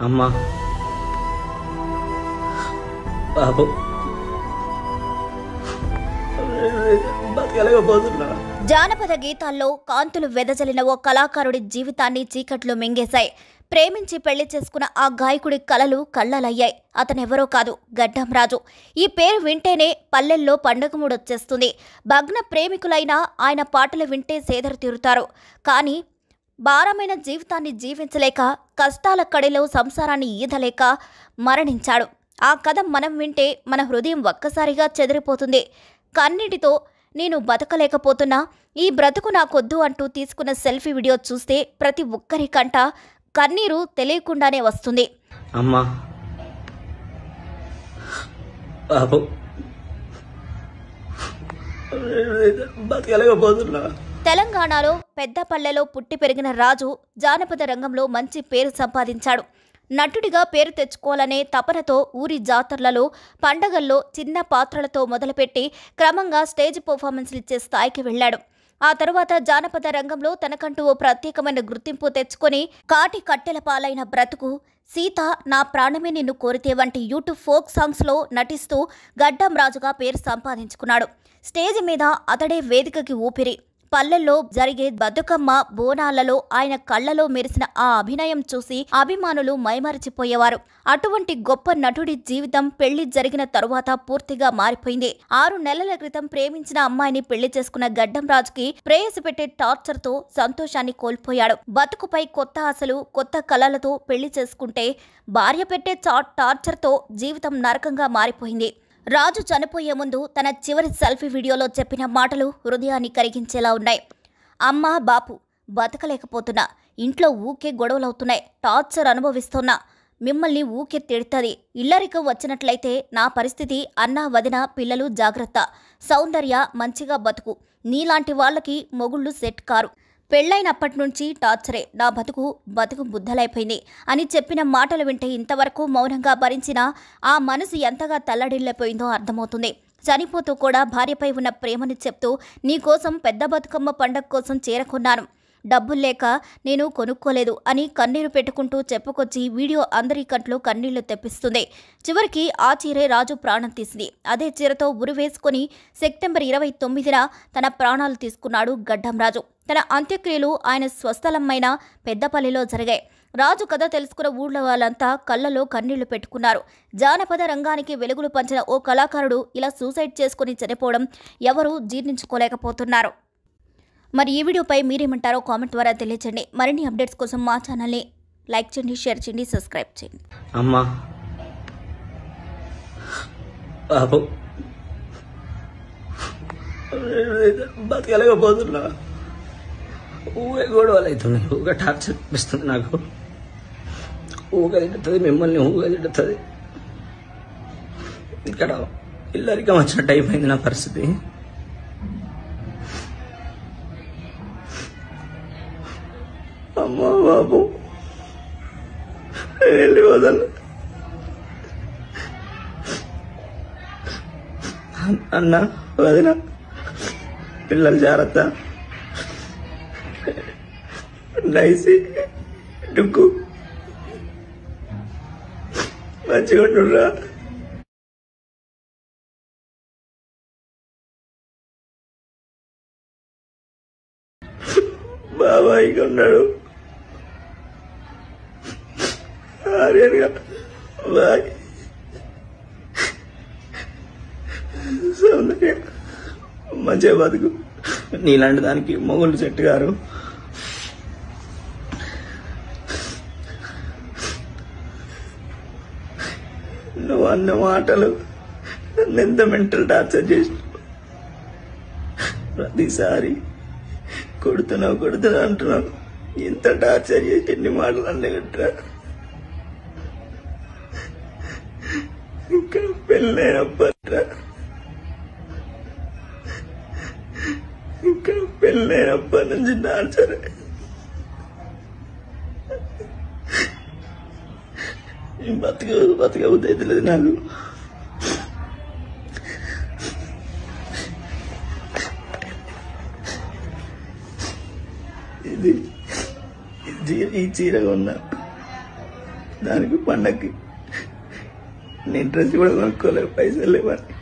అమ్మా బాబు బతకలేకపోతున్నా. జానపద గీతాల్లో కాంతులు వెదజల్లిన ఓ కళాకారుడి జీవితాన్ని చీకట్లు మింగేశాయి. ప్రేమించి పెళ్లి చేసుకున్న ఆ గాయకుడి కలలు కళ్ళలయ్యాయి. అతనెవరో కాదు, గడ్డం రాజు. ఈ పేరు వింటేనే పల్లెల్లో పండుగ మూడొచ్చేస్తుంది. భగ్న ప్రేమికులైనా ఆయన పాటలు వింటే సేదరు తీరుతారు. కానీ భారమైన జీవితాన్ని జీవించలేక, కష్టాల కడిలో సంసారాన్ని ఈదలేక మరణించాడు. ఆ కథ మనం వింటే మన హృదయం ఒక్కసారిగా చెదిరిపోతుంది. కన్నీటితో నేను బతకలేకపోతున్నా, ఈ బ్రతుకు నాకొద్దు అంటూ తీసుకున్న సెల్ఫీ వీడియో చూస్తే ప్రతి ఒక్కరి కంట కన్నీరు తెలియకుండానే వస్తుంది. అమ్మా బాబు బతకలేకపోతున్నా. తెలంగాణలో పెద్దపల్లెలో పుట్టి పెరిగిన రాజు జానపద రంగంలో మంచి పేరు సంపాదించాడు. నటుడిగా పేరు తెచ్చుకోవాలనే తపనతో ఊరి జాతరలలో, పండగల్లో చిన్న పాత్రలతో మొదలుపెట్టి క్రమంగా స్టేజ్ పర్ఫార్మెన్స్లు ఇచ్చే స్థాయికి వెళ్లాడు. ఆ తరువాత జానపద రంగంలో తనకంటూ ఓ ప్రత్యేకమైన గుర్తింపు తెచ్చుకొని కాటి కట్టెల పాలైన బ్రతుకు, సీత, నా ప్రాణమే నిన్ను కోరితే వంటి యూట్యూబ్ ఫోక్ సాంగ్స్లో నటిస్తూ గడ్డం రాజుగా పేరు సంపాదించుకున్నాడు. స్టేజ్ మీద అతడే వేదికకి ఊపిరి. పల్లెల్లో జరిగే బతుకమ్మ బోనాలలో ఆయన కళ్లలో మెరిసిన ఆ అభినయం చూసి అభిమానులు మైమరచిపోయేవారు. అటువంటి గొప్ప నటుడి జీవితం పెళ్లి జరిగిన తరువాత పూర్తిగా మారిపోయింది. 6 నెలల క్రితం ప్రేమించిన అమ్మాయిని పెళ్లి చేసుకున్న గడ్డం రాజుకి ప్రేయసి పెట్టే టార్చర్ తో సంతోషాన్ని కోల్పోయాడు. బతుకుపై కొత్త ఆశలు, కొత్త కలలతో పెళ్లి చేసుకుంటే భార్య పెట్టే టార్చర్ తో జీవితం నరకంగా మారిపోయింది. రాజు చనిపోయే ముందు తన చివరి సెల్ఫీ వీడియోలో చెప్పిన మాటలు హృదయాన్ని కరిగించేలా ఉన్నాయి. అమ్మా బాపు, బతకలేకపోతున్నా, ఇంట్లో ఊకే గొడవలవుతున్నాయి, టార్చర్ అనుభవిస్తున్నా, మిమ్మల్ని ఊకే తిడుతుంది. ఇల్లరికం వచ్చినట్లయితే నా పరిస్థితి అన్నా వదిన పిల్లలు జాగ్రత్త, సౌందర్య మంచిగా బతుకు, నీలాంటి వాళ్ళకి మొగుళ్ళు సెట్ కారు, పెళ్లైనప్పటి నుంచి టార్చరే, నా బతుకు బుద్ధలైపోయింది అని చెప్పిన మాటలు వింటే ఇంతవరకు మౌనంగా భరించిన ఆ మనసు ఎంతగా తల్లడిల్లిపోయిందో అర్థమవుతుంది. చనిపోతూ కూడా భార్యపై ఉన్న ప్రేమను చెప్తూ, నీకోసం పెద్ద బతుకమ్మ పండగ కోసం చేరుకున్నాను, డబ్బుల్లేక నేను కొనుక్కోలేదు అని కన్నీరు పెట్టుకుంటూ చెప్పుకొచ్చి వీడియో అందరి కంట్లో కన్నీళ్లు తెప్పిస్తుంది. చివరికి ఆ చీరే రాజు ప్రాణం తీసింది. అదే చీరతో ఉరివేసుకుని సెప్టెంబర్ 29న తన ప్రాణాలు తీసుకున్నాడు గడ్డం రాజు. తన అంత్యక్రియలు ఆయన స్వస్థలమైన పెద్దపల్లిలో జరిగాయి. రాజు కథ తెలుసుకున్న ఊళ్ళో వాళ్ళంతా కళ్ళలో కన్నీళ్లు పెట్టుకున్నారు. జానపద రంగానికి వెలుగులు పంచిన ఓ కళాకారుడు ఇలా సూసైడ్ చేసుకుని చనిపోవడం ఎవరూ జీర్ణించుకోలేకపోతున్నారు. మరి ఈ వీడియోపై మీరేమంటారో కామెంట్ ద్వారా తెలియచేయండి. మరిన్ని అప్డేట్స్ కోసం మా ఛానల్ని లైక్ చేయండి, షేర్ చేయండి, సబ్స్క్రైబ్ చేయండి. అమ్మా బాబు బతకలేకపోతున్నా. ఊగే గొడవలు అవుతున్నాయి, ఊగా టార్చర్ అనిపిస్తుంది నాకు. ఊగా తిడుతుంది, మిమ్మల్ని ఊగా తిడుతుంది. ఇక్కడ ఇల్లరికం వచ్చినట్టు అయిపోయింది నా పరిస్థితి. అమ్మా బాబు వెళ్ళి వదలు. అన్న వదిన పిల్లలు జాగ్రత్త, నైసి డుక్కు మంచిగా ఉంటుర్రా. బాబాయిగా ఉన్నాడు, ఆర్యన్గా బాయ్, సౌందర్య మంచిగా బతుకు. నీలాంటి దానికి మొగుళ్ళు సెట్ గారు. నువ్వు అన్న మాటలు ఎంత మెంటల్ టార్చర్ చేసిన. ప్రతిసారి కొడుతున్నావు అంటున్నావు. ఇంత టార్చర్ చేసి ఎన్ని మాటలు అన్నగట్రా. ఇంకా పెళ్ళైనప్పట్రా, ఇంకా పెళ్ళైనప్పటి నుంచి టార్చర్. బతకబుద్ధి అవుతలేదు నాకు. ఇది ఈ చీర కొన్నా, దానికి పండగకి నేను డ్రెస్ కూడా కొనుక్కోలేదు, పైసలు లేవని.